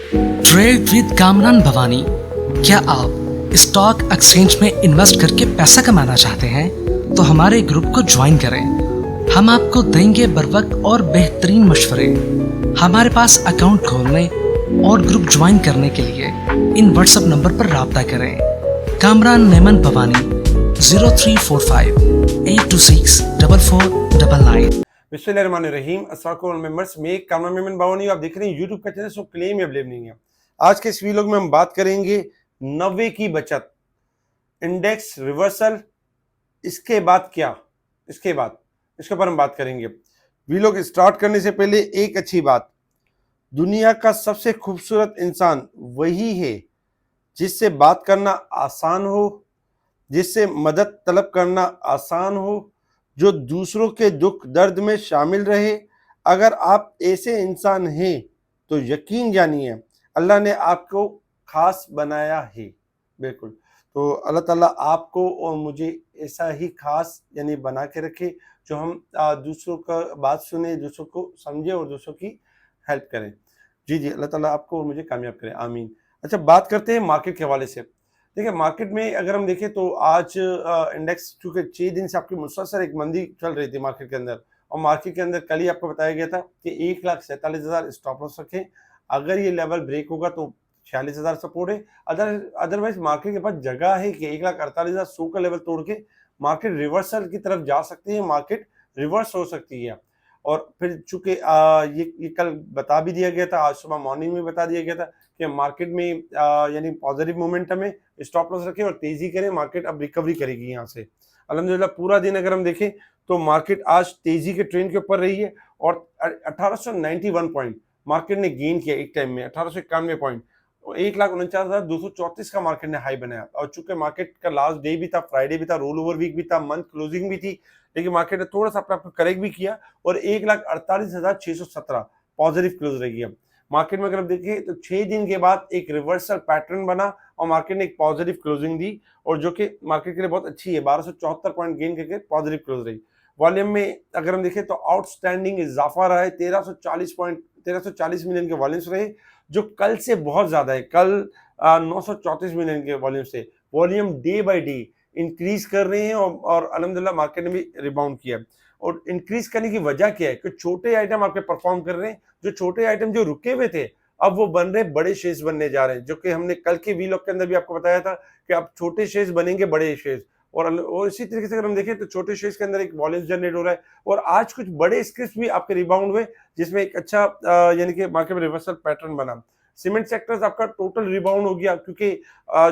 Trade with Kamran Bhavani. क्या आप stock exchange में इन्वेस्ट करके पैसा कमाना चाहते हैं तो हमारे ग्रुप को ज्वाइन करें। हम आपको देंगे बर वक्त और बेहतरीन मशवरे। हमारे पास अकाउंट खोलने और ग्रुप ज्वाइन करने के लिए इन व्हाट्सएप नंबर पर राब्ता करें। कामरान नेमन भवानी 0345-826-4499। बिस्मिल्लाहिर्रहमानिर्रहीम। अस्सलाम मेंबर्स, मैं कामरान मेमन बावनी, आप देख रहे हैं यूट्यूब का चैनल। सो क्लेम या ब्लेम नहीं है। आज के इस वीलॉग में हम बात करेंगे 90 की बचत, इंडेक्स रिवर्सल, इसके बाद क्या, इसके ऊपर हम बात करेंगे। वीलॉग स्टार्ट करने से पहले एक अच्छी बात, दुनिया का सबसे खूबसूरत इंसान वही है जिससे बात करना आसान हो, जिससे मदद तलब करना आसान हो, जो दूसरों के दुख दर्द में शामिल रहे। अगर आप ऐसे इंसान हैं तो यकीन जानिए अल्लाह ने आपको खास बनाया है। बिल्कुल, तो अल्लाह ताला आपको और मुझे ऐसा ही खास यानी बना के रखे, जो हम दूसरों का बात सुने, दूसरों को समझे और दूसरों की हेल्प करें। जी जी, अल्लाह ताला आपको और मुझे कामयाब करे, आमीन। अच्छा, बात करते हैं मार्केट के हवाले से। देखिए, मार्केट में अगर हम देखें तो आज इंडेक्स चूंकि 6 दिन से आपकी मुसलसल एक मंदी चल रही थी मार्केट के अंदर, और मार्केट के अंदर कल ही आपको बताया गया था कि 1,47,000 स्टॉप लॉस रखें। अगर ये लेवल ब्रेक होगा तो 46,000 सपोर्ट है। अदरवाइज मार्केट के पास जगह है कि 1,48,100 का लेवल तोड़ के मार्केट रिवर्सल की तरफ जा सकती है, मार्केट रिवर्स हो सकती है। और फिर चूंकि ये कल बता भी दिया गया था, आज सुबह मॉर्निंग में बता दिया गया था कि मार्केट में यानी पॉजिटिव मोमेंटम है, स्टॉप लॉस रखें और तेजी करें, मार्केट अब रिकवरी करेगी यहाँ से। अल्हम्दुलिल्लाह पूरा दिन अगर हम देखें तो मार्केट आज तेजी के ट्रेंड के ऊपर रही है और 1891 पॉइंट मार्केट ने गेन किया एक टाइम में, 1891 पॉइंट, 1,49,234 का मार्केट ने हाई बनाया। और चूंकि मार्केट का लास्ट डे भी था, फ्राइडे भी था, रोल ओवर वीक भी था, मंथ क्लोजिंग भी थी, लेकिन मार्केट ने थोड़ा सा अपने आप को करेक्ट भी किया और 1,48,617 पॉजिटिव क्लोज रही है मार्केट में। अगर आप देखिए तो 6 दिन के बाद एक रिवर्सल पैटर्न बना और मार्केट ने एक पॉजिटिव क्लोजिंग दी, और जो कि मार्केट के लिए बहुत अच्छी है। 1274 पॉइंट गेन करके पॉजिटिव क्लोज रही। वॉल्यूम में अगर हम देखें तो आउटस्टैंडिंग इजाफा रहा है, 1340 मिलियन के वॉल्यूम्स रहे, जो कल से बहुत ज्यादा है। कल 934 मिलियन के वॉल्यूम से volume day by day increase कर रहे हैं और अल्हम्दुलिल्लाह मार्केट ने भी रिबाउंड किया। और इंक्रीज करने की वजह क्या है कि छोटे आइटम आपके परफॉर्म कर रहे हैं। जो छोटे आइटम जो रुके हुए थे अब वो बन रहे, बड़े शेयर्स बनने जा रहे हैं, जो कि हमने कल के वीलॉग के अंदर भी आपको बताया था कि अब छोटे शेयर्स बनेंगे बड़े शेयर्स। और इसी तरीके से अगर हम देखें तो छोटे शेयर्स के अंदर एक वॉल्यूम जनरेट हो रहा है। और आज कुछ बड़े स्क्रिप्ट भी आपके रिबाउंड हुए, जिसमें एक अच्छा यानी कि मार्केट में रिवर्सल पैटर्न बना। सीमेंट सेक्टर्स आपका टोटल रिबाउंड हो गया, क्योंकि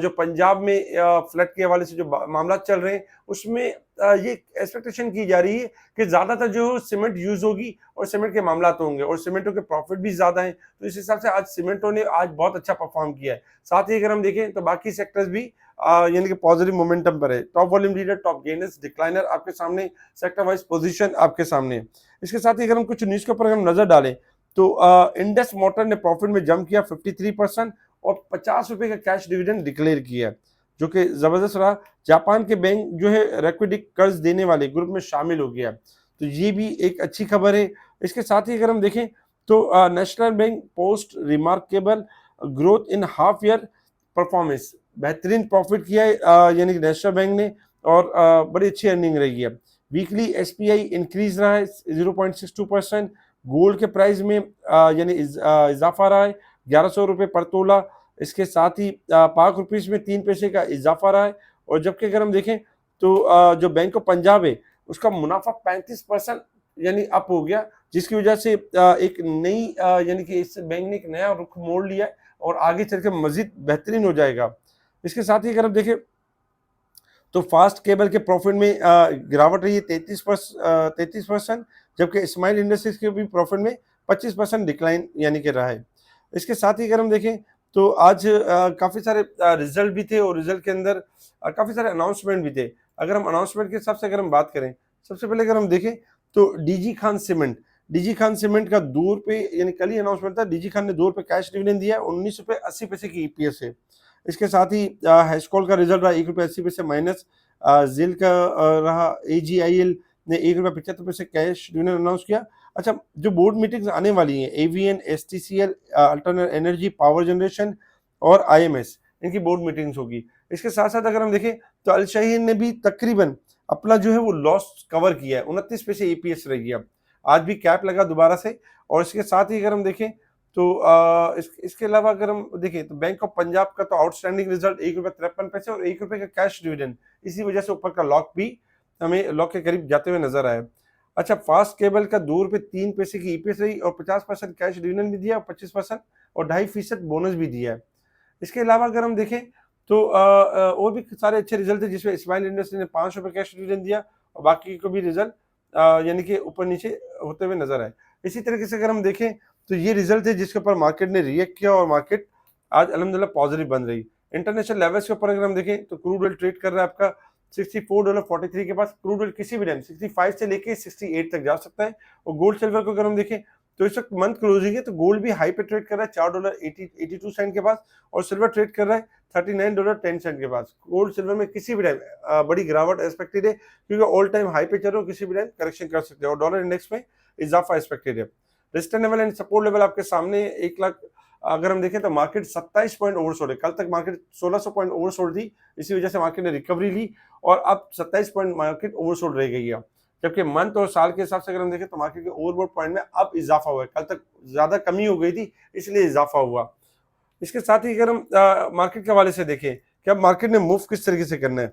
जो पंजाब में फ्लड के हवाले से जो मामला चल रहे हैं उसमें ये एक्सपेक्टेशन की जा रही है कि ज्यादातर जो सीमेंट यूज होगी और सीमेंट के मामला तो होंगे और सीमेंटों के प्रॉफिट भी ज्यादा हैं, तो इस हिसाब से आज सीमेंटों ने आज बहुत अच्छा परफॉर्म किया है। साथ ही अगर हम देखें तो बाकी सेक्टर्स भी यानी कि पॉजिटिव मोमेंटम पर है। Top volume leader, top gainers, decliner आपके सामने, सेक्टर वाइज पोजीशन आपके सामने। इसके साथ ही अगर हम कुछ न्यूज के ऊपर हम नजर डालें तो इंडस मोटर ने प्रॉफिट में जंप किया 53% और 50 रुपए का कैश डिविडेंड डिक्लेयर किया, जो कि जबरदस्त रहा। जापान के बैंक जो है रैपिडिक कर्ज देने वाले ग्रुप में शामिल हो गया, तो ये भी एक अच्छी खबर है। इसके साथ ही अगर हम देखें तो national bank post remarkable growth in half year performance, बेहतरीन प्रॉफिट किया है यानी कि नेशनल बैंक ने, और बड़ी अच्छी अर्निंग रही है। वीकली एसपीआई इंक्रीज रहा है 0.62%। गोल्ड के प्राइस में यानी इजाफा रहा है 1100 रुपये पर तोला। इसके साथ ही पाक रुपीस में 3 पैसे का इजाफा रहा है। और जबकि अगर हम देखें तो जो बैंक ऑफ पंजाब है उसका मुनाफा 35% यानी अप हो गया, जिसकी वजह से एक नई यानी कि इस बैंक ने एक नया रुख मोड़ लिया है और आगे चल के मजीद बेहतरीन हो जाएगा। इसके साथ ही अगर हम देखें तो फास्ट केबल के प्रॉफिट में गिरावट रही है 33%, जबकि स्माइल इंडस्ट्रीज के भी प्रॉफिट में 25% डिक्लाइन यानी कि रहा है। इसके साथ ही अगर हम देखें तो आज काफ़ी सारे रिजल्ट भी थे और रिजल्ट के अंदर काफ़ी सारे अनाउंसमेंट भी थे। अगर हम अनाउंसमेंट के हिसाब से अगर हम बात करें, सबसे पहले अगर हम देखें तो डीजी खान सीमेंट का 2 रुपये यानी कल ही अनाउंसमेंट था, डीजी खान ने 2 रुपये कैश डिविडेंड दिया, 19 रुपये 80 पैसे की ईपीएस है। इसके साथ ही हैशकॉल का रिजल्ट रहा 1 रुपये 80 पैसे माइनस। जिल का रहा एजीआईएल ने 1 रुपये 75 पैसे कैश डिविडेंड अनाउंस किया। अच्छा, जो बोर्ड मीटिंग्स आने वाली हैं, AVN, STCL, alternate energy, power generation और आईएमएस, इनकी बोर्ड मीटिंग्स होगी। इसके साथ साथ अगर हम देखें तो अल शाहीन ने भी तकरीबन अपना जो है वो लॉस कवर किया है, 29 पैसे ईपीएस रहेगी अब। आज भी कैप लगा दोबारा से। और इसके साथ ही अगर हम देखें तो इसके अलावा अगर हम देखें तो बैंक ऑफ पंजाब का तो आउटस्टैंडिंग रिजल्ट ₹1.53 और ₹1 का कैश डिविडेंड, इसी वजह से ऊपर का लॉक भी हमें लॉक के करीब जाते हुए नजर आया। अच्छा, फास्ट केबल का ₹2.03 की ईपीएस रही और 50% कैश डिविडेंड भी दिया और 25% और 2.5% बोनस भी दिया है। इसके अलावा अगर हम देखें तो और भी सारे अच्छे रिजल्ट थे, जिसमें इस्माइल इंडस्ट्री ने ₹5 कैश डिविडेंड दिया और बाकी को भी रिजल्ट यानी कि ऊपर नीचे होते हुए नजर आए। इसी तरीके से अगर हम देखें तो ये रिजल्ट है जिसके ऊपर मार्केट ने रिएक्ट किया और मार्केट आज अल्हम्दुलिल्लाह पॉजिटिव बन रही। इंटरनेशनल लेवल्स के ऊपर अगर हम देखें तो क्रूड ऑयल ट्रेड कर रहा है आपका $64.43 के पास। क्रूड ऑयल किसी भी टाइम 65 से लेके 68 तक जा सकता है। और गोल्ड सिल्वर को अगर हम देखें तो इस वक्त मंथ क्लोजिंग है तो गोल्ड भी हाई पे ट्रेड कर रहा है $4.82 के पास और सिल्वर ट्रेड कर रहा है $39.10 के पास। गोल्ड सिल्वर में किसी भी टाइम बड़ी गिरावट एक्सपेक्टेड है, क्योंकि ऑल टाइम हाई पे चल रहे हो, किसी भी टाइम करेक्शन कर सकते हैं। और डॉलर इंडेक्स में इजाफा एक्सपेक्टेड है। Resistance level and support level आपके सामने 1 लाख अगर हम देखें तो मार्केट 27 पॉइंट ओवरसोल्ड है। कल तक मार्केट 1600 पॉइंट ओवरसोल्ड थी, इसी वजह से मार्केट ने रिकवरी ली और अब 27 पॉइंट मार्केट ओवरसोल्ड रह गई है। जबकि मंथ और साल के हिसाब से अगर हम देखें तो मार्केट के ओवरबॉट पॉइंट में अब इजाफा हुआ है। कल तक ज्यादा कमी हो गई थी, इसलिए इजाफा हुआ। इसके साथ ही अगर हम मार्केट के हवाले से देखें कि अब मार्केट ने मूव किस तरीके से करना है,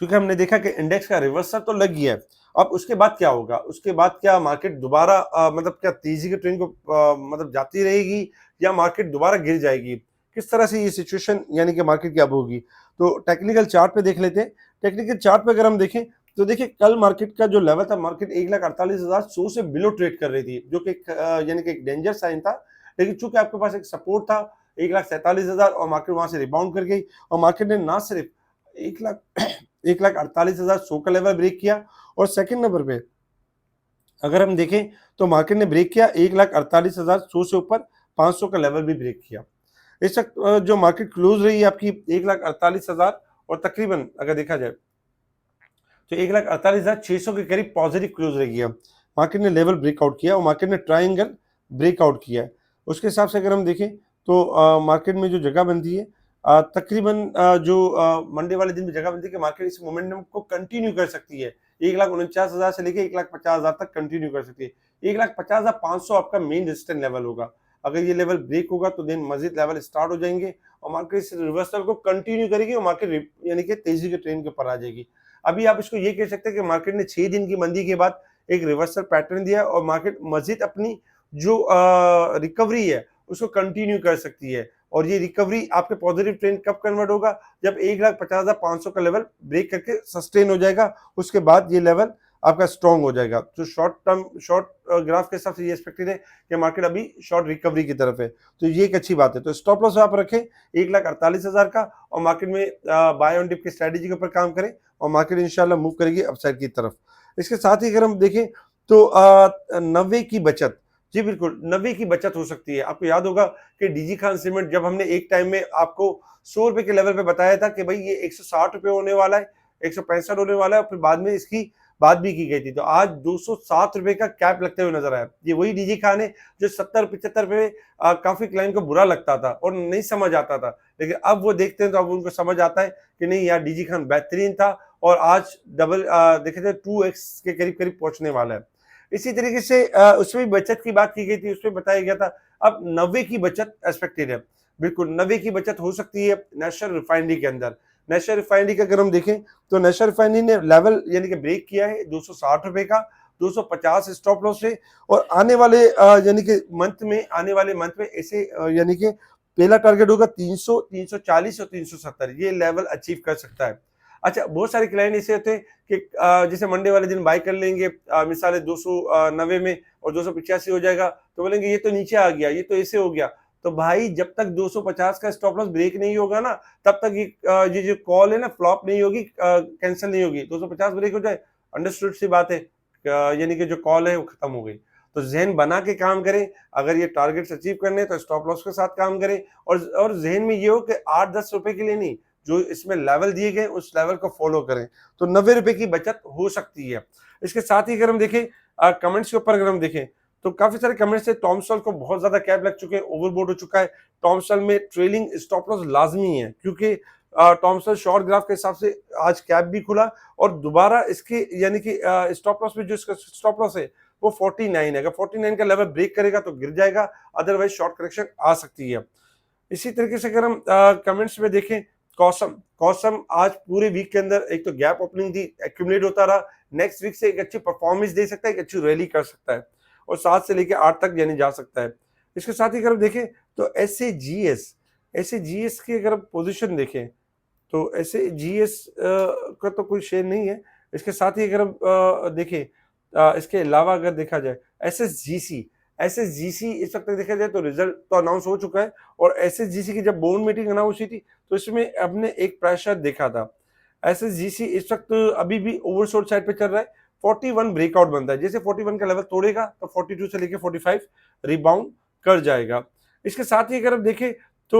क्योंकि हमने देखा कि इंडेक्स का रिवर्सल तो लग गया है। अब उसके बाद क्या होगा, उसके बाद क्या मार्केट दोबारा मतलब क्या तेजी के ट्रेंड को मतलब जाती रहेगी या मार्केट दोबारा गिर जाएगी, किस तरह से ये सिचुएशन यानी कि मार्केट की अब होगी। तो टेक्निकल चार्ट पे देख लेते हैं। टेक्निकल चार्ट पे अगर हम देखें तो देखिए कल मार्केट का जो लेवल था, मार्केट 1,48,100 से बिलो ट्रेड कर रही थी, जो कि यानी कि एक डेंजर साइन था। लेकिन चूंकि आपके पास एक सपोर्ट था 1,47,000 और मार्केट वहां से रिबाउंड कर गई और मार्केट ने ना सिर्फ 1,48,100 का लेवल ब्रेक किया और सेकंड नंबर पे अगर हम देखें तो मार्केट ने ब्रेक किया 1,48,100 से ऊपर 500 का लेवल भी ब्रेक किया। इस वक्त जो मार्केट क्लोज रही है आपकी 1,48,000 और तकरीबन अगर देखा जाए तो 1,48,600 के करीब पॉजिटिव क्लोज रही है। मार्केट ने लेवल ब्रेकआउट किया और मार्केट ने ट्रायंगल ब्रेकआउट किया है। उसके हिसाब से अगर हम देखें तो मार्केट में जो जगह बनती है तकरीबन जो मंडे वाले दिन भी जगह बनती है कि मार्केट इस मोमेंटम को कंटिन्यू कर सकती है। 1,49,000 से लेकर 1,50,000 तक कंटिन्यू कर सकती है। 1,50,500 आपका मेन रेजिस्टेंस लेवल होगा। अगर ये लेवल ब्रेक होगा तो देन मजीद लेवल स्टार्ट हो जाएंगे और मार्केट इस रिवर्सल को कंटिन्यू करेगी और मार्केट यानी कि तेजी के ट्रेंड के ऊपर आ जाएगी। अभी आप इसको ये कह सकते हैं कि मार्केट ने 6 दिन की मंदी के बाद एक रिवर्सल पैटर्न दिया और मार्केट मजीद अपनी जो रिकवरी है उसको कंटिन्यू कर सकती है। और ये रिकवरी आपके पॉजिटिव ट्रेंड कब कन्वर्ट होगा, जब 1,50,500 का लेवल ब्रेक करके सस्टेन हो जाएगा, उसके बाद ये लेवल आपका स्ट्रॉन्ग हो जाएगा। तो शॉर्ट ग्राफ के हिसाब से ये एक्सपेक्टेड है कि मार्केट अभी शॉर्ट रिकवरी की तरफ है, तो ये एक अच्छी बात है। तो स्टॉप लॉस आप रखें 1,48,000 का और मार्केट में बाय ऑन डिप की स्ट्रेटेजी के ऊपर काम करें और मार्केट इंशाल्लाह मूव करेगी अपसाइड की तरफ। इसके साथ ही अगर हम देखें तो 90 की बचत, जी बिल्कुल 90 की बचत हो सकती है। आपको याद होगा कि डीजी खान सीमेंट जब हमने एक टाइम में आपको ₹100 के लेवल पे बताया था कि भाई ये ₹160 होने वाला है, 165 होने वाला है और फिर बाद में इसकी बात भी की गई थी। तो आज ₹207 का कैप लगते हुए नजर आया। ये वही डीजी खान है जो 70-75 पे काफी क्लाइंट को बुरा लगता था और नहीं समझ आता था, लेकिन अब वो देखते हैं तो अब उनको समझ आता है कि नहीं यार डीजी खान बेहतरीन था और आज डबल देखे थे 2x के करीब करीब पहुंचने वाला है। इसी तरीके से उसमें भी बचत की बात की गई थी, उसमें बताया गया था अब 90 की बचत एक्सपेक्टेड है। बिल्कुल 90 की बचत हो सकती है नेशनल रिफाइनरी के अंदर। नेशनल रिफाइनरी का अगर हम देखें तो नेशनल रिफाइनरी ने लेवल यानी कि ब्रेक किया है ₹260 का, 250 स्टॉप लॉस से और आने वाले यानी कि आने वाले मंथ में ऐसे यानी कि पहला टारगेट होगा 300, 340 और 370, ये लेवल अचीव कर सकता है। अच्छा, बहुत सारे क्लाइंट ऐसे होते हैं कि जैसे मंडे वाले दिन बाय कर लेंगे मिसाल 290 में और 285 हो जाएगा तो बोलेंगे ये तो नीचे आ गया, ये तो ऐसे हो गया। तो भाई जब तक 250 का स्टॉप लॉस ब्रेक नहीं होगा ना, तब तक ये जो कॉल है ना फ्लॉप नहीं होगी, कैंसिल नहीं होगी। 250 ब्रेक हो जाए, अंडरस्टूड सी बात है, यानी कि जो कॉल है वो खत्म हो गई। तो जहन बना के काम करें, अगर ये टारगेट्स अचीव करने तो स्टॉप लॉस के साथ काम करें और जहन में ये हो कि 8-10 रुपए के लिए नहीं, जो इसमें लेवल दिए गए उस लेवल को फॉलो करें, तो ₹90 की बचत हो सकती है। इसके साथ ही अगर हम देखें कमेंट्स के ऊपर अगर हम देखें तो काफी सारे कमेंट्स है, टॉमसल को बहुत ज्यादा कैप लग चुके हैं, ओवरबोर्ड हो चुका है। टॉमसल में ट्रेलिंग स्टॉप लॉस लाजमी है, क्योंकि टॉमसल शॉर्ट ग्राफ के हिसाब से आज कैप भी खुला और दोबारा इसके यानी कि स्टॉप लॉस में जो इसका स्टॉप लॉस है वो 49 है। अगर 49 का लेवल ब्रेक करेगा तो गिर जाएगा, अदरवाइज शॉर्ट करेक्शन आ सकती है। इसी तरीके से अगर हम कमेंट्स में देखें, कॉसम कॉसम आज पूरे वीक के अंदर एक तो गैप ओपनिंग थी, एक्यूमुलेट होता रहा, नेक्स्ट वीक से एक अच्छी परफॉर्मेंस दे सकता है, एक अच्छी रैली कर सकता है और 7 से लेकर 8 तक यानी जा सकता है। इसके साथ ही अगर हम देखें तो एस ए जी एस की अगर हम पोजिशन देखें तो ऐसे जीएस का तो कोई शेयर नहीं है। इसके साथ ही अगर हम देखें इसके अलावा अगर देखा जाए एसएसजीसी इस वक्त देखा जाए तो रिजल्ट तो अनाउंस हो चुका है और एसएसजीसी की जब बोर्ड मीटिंग अनाउंस हुई थी तो इसमें हमने एक प्रेशर देखा था। एसएसजीसी इस वक्त अभी भी ओवरसोल्ड साइड पे चल रहा है, 41 ब्रेकआउट बनता है, जैसे 41 का लेवल तोड़ेगा तो 42 से लेके 45 रिबाउंड कर जाएगा। इसके साथ ही अगर हम देखें तो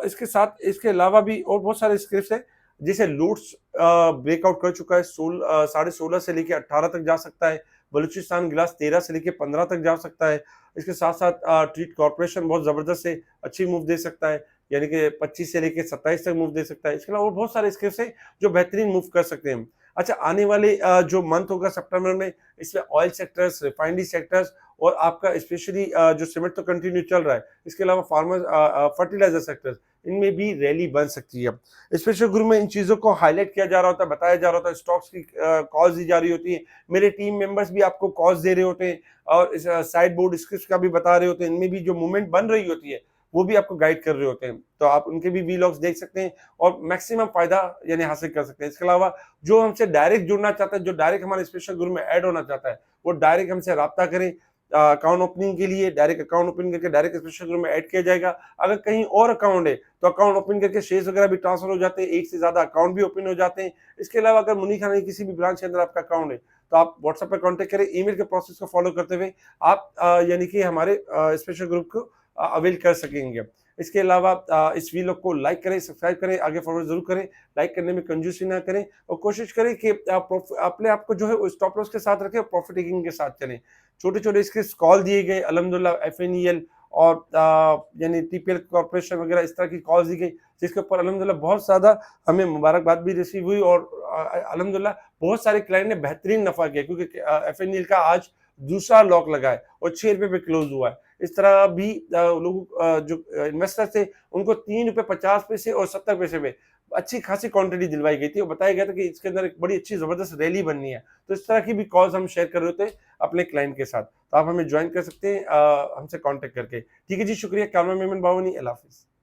इसके साथ इसके अलावा भी और बहुत सारे स्क्रिप्ट है, जैसे लूट्स ब्रेकआउट कर चुका है, 16.5 से लेके 18 तक जा सकता है। बलूचिस्तान गिलास 13 से लेके 15 तक जा सकता है। इसके साथ साथ ट्रीट कॉर्पोरेशन बहुत जबरदस्त है, अच्छी मूव दे सकता है, यानी कि 25 से लेके 27 तक मूव दे सकता है। इसके अलावा और बहुत सारे स्क्रिप्ट है जो बेहतरीन मूव कर सकते हैं। अच्छा, आने वाले जो मंथ होगा सितंबर में, इसमें ऑयल सेक्टर्स, रिफाइनरी सेक्टर्स और आपका स्पेशली जो सीमेंट तो कंटिन्यू चल रहा है, इसके अलावा फार्मर फर्टिलाइजर सेक्टर्स, इनमें भी रैली बन सकती है। स्पेशल ग्रुप में इन चीज़ों को हाईलाइट किया जा रहा होता है, बताया जा रहा होता है, स्टॉक्स की कॉल्स दी जा रही होती है, मेरे टीम मेंबर्स भी आपको कॉल्स दे रहे होते हैं और इस साइड बोर्ड स्क्रिप्ट का भी बता रहे होते हैं, इनमें भी जो मूवमेंट बन रही होती है वो भी आपको गाइड कर रहे होते हैं, तो आप उनके भी वीलॉग्स देख सकते हैं और मैक्सिमम फायदा यानी हासिल कर सकते हैं। इसके अलावा जो हमसे डायरेक्ट जुड़ना चाहता है, जो डायरेक्ट हमारे स्पेशल ग्रुप में ऐड होना चाहता है, वो डायरेक्ट हमसे राब्ता करें। अकाउंट ओपनिंग के लिए डायरेक्ट अकाउंट ओपन करके डायरेक्ट स्पेशल ग्रुप में ऐड किया जाएगा। अगर कहीं और अकाउंट है तो अकाउंट ओपन करके शेयर्स वगैरह भी ट्रांसफर हो जाते हैं, एक से ज्यादा अकाउंट भी ओपन हो जाते हैं। इसके अलावा अगर मुनी खाना की किसी भी ब्रांच के अंदर आपका अकाउंट है तो आप व्हाट्सएप पर कॉन्टेक्ट करें, ईमेल के प्रोसेस को फॉलो करते हुए आप यानी कि हमारे स्पेशल ग्रुप को अवेल कर सकेंगे। इसके अलावा इस वीडियो को लाइक करें, सब्सक्राइब करें, आगे फॉरवर्ड जरूर करें, लाइक करने में कंजूसी ना करें और कोशिश करें कि अपने आप को जो है स्टॉप लॉस के साथ रखें और प्रॉफिट टेकिंग के साथ चलें। छोटे छोटे इसके कॉल दिए गए, अल्हम्दुलिल्लाह एफएनईएल और यानी टीपीएल कॉर्पोरेशन वगैरह इस तरह की कॉल्स दी गई, जिसके ऊपर अल्हम्दुलिल्लाह बहुत ज़्यादा हमें मुबारकबाद भी रिसीव हुई और अल्हम्दुलिल्लाह बहुत सारे क्लाइंट ने बेहतरीन नफा किया, क्योंकि एफएनईएल का आज दूसरा लॉक लगा है और 6 रुपये पे क्लोज हुआ है। इस तरह भी लोगों जो इन्वेस्टर थे उनको 3 रुपये 50 पैसे और 70 पैसे में अच्छी खासी क्वांटिटी दिलवाई गई थी और बताया गया था कि इसके अंदर एक बड़ी अच्छी जबरदस्त रैली बननी है। तो इस तरह की भी कॉल्स हम शेयर कर रहे होते हैं अपने क्लाइंट के साथ, तो आप हमें ज्वाइन कर सकते हैं हमसे कांटेक्ट करके। ठीक है जी, शुक्रिया। कैमरा मैन बावनी, अल्लाह हाफिज़।